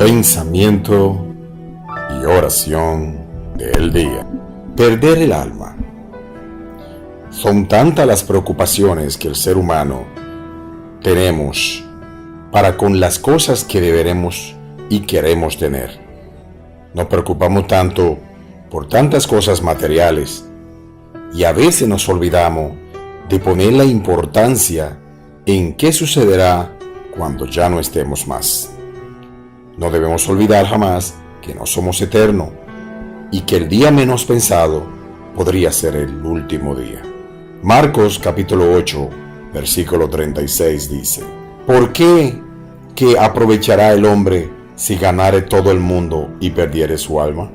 Pensamiento y oración del día. Perder el alma. Son tantas las preocupaciones que el ser humano tenemos para con las cosas que deberemos y queremos tener. Nos preocupamos tanto por tantas cosas materiales y a veces nos olvidamos de poner la importancia en qué sucederá cuando ya no estemos más. No debemos olvidar jamás que no somos eternos y que el día menos pensado podría ser el último día. Marcos capítulo 8, versículo 36 dice: ¿Por qué aprovechará el hombre si ganare todo el mundo y perdiere su alma?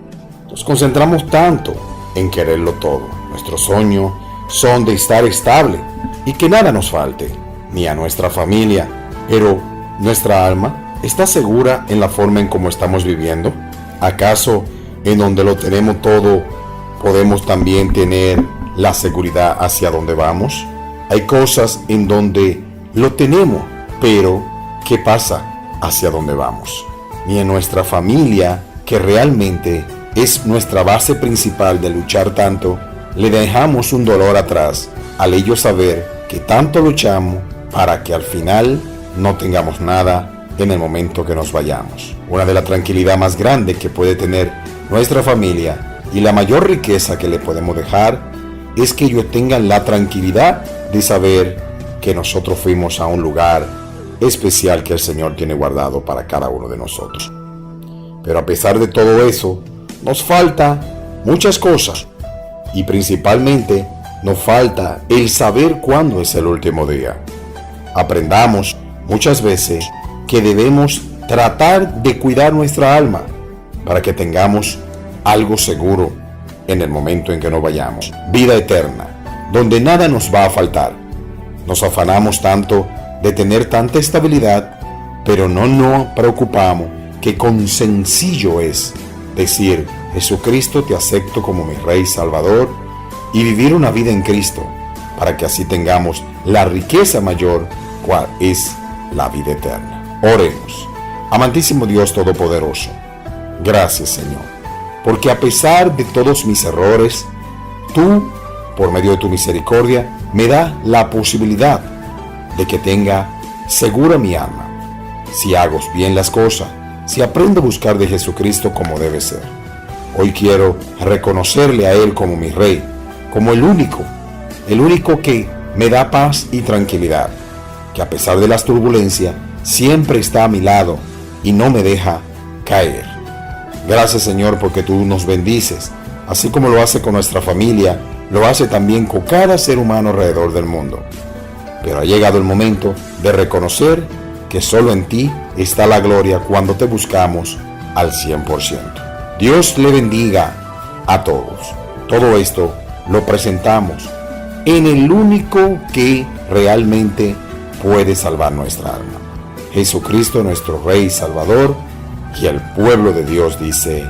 Nos concentramos tanto en quererlo todo. Nuestros sueños son de estar estable y que nada nos falte, ni a nuestra familia, pero nuestra alma ¿está segura en la forma en cómo estamos viviendo? ¿Acaso en donde lo tenemos todo podemos también tener la seguridad hacia dónde vamos? Hay cosas en donde lo tenemos, pero ¿qué pasa hacia dónde vamos? Ni en nuestra familia, que realmente es nuestra base principal de luchar tanto, le dejamos un dolor atrás al ello saber que tanto luchamos para que al final no tengamos nada en el momento que nos vayamos. Una de las tranquilidades más grandes que puede tener nuestra familia y la mayor riqueza que le podemos dejar es que ellos tengan la tranquilidad de saber que nosotros fuimos a un lugar especial que el Señor tiene guardado para cada uno de nosotros. Pero a pesar de todo eso, nos falta muchas cosas y principalmente nos falta el saber cuándo es el último día. Aprendamos muchas veces que debemos tratar de cuidar nuestra alma para que tengamos algo seguro en el momento en que nos vayamos. Vida eterna, donde nada nos va a faltar. Nos afanamos tanto de tener tanta estabilidad, pero no nos preocupamos que con sencillo es decir: Jesucristo, te acepto como mi Rey Salvador, y vivir una vida en Cristo, para que así tengamos la riqueza mayor, cual es la vida eterna. Oremos. Amantísimo Dios Todopoderoso, gracias Señor, porque a pesar de todos mis errores, tú, por medio de tu misericordia, me da la posibilidad de que tenga segura mi alma, si hago bien las cosas, si aprendo a buscar de Jesucristo como debe ser. Hoy quiero reconocerle a Él como mi Rey, como el único que me da paz y tranquilidad, que a pesar de las turbulencias, siempre está a mi lado y no me deja caer. Gracias Señor, porque tú nos bendices, así como lo hace con nuestra familia, lo hace también con cada ser humano alrededor del mundo. Pero ha llegado el momento de reconocer que solo en ti está la gloria cuando te buscamos al 100%. Dios le bendiga a todos. Todo esto lo presentamos en el único que realmente puede salvar nuestra alma, Jesucristo, nuestro Rey y Salvador, y el pueblo de Dios dice: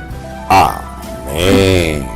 amén.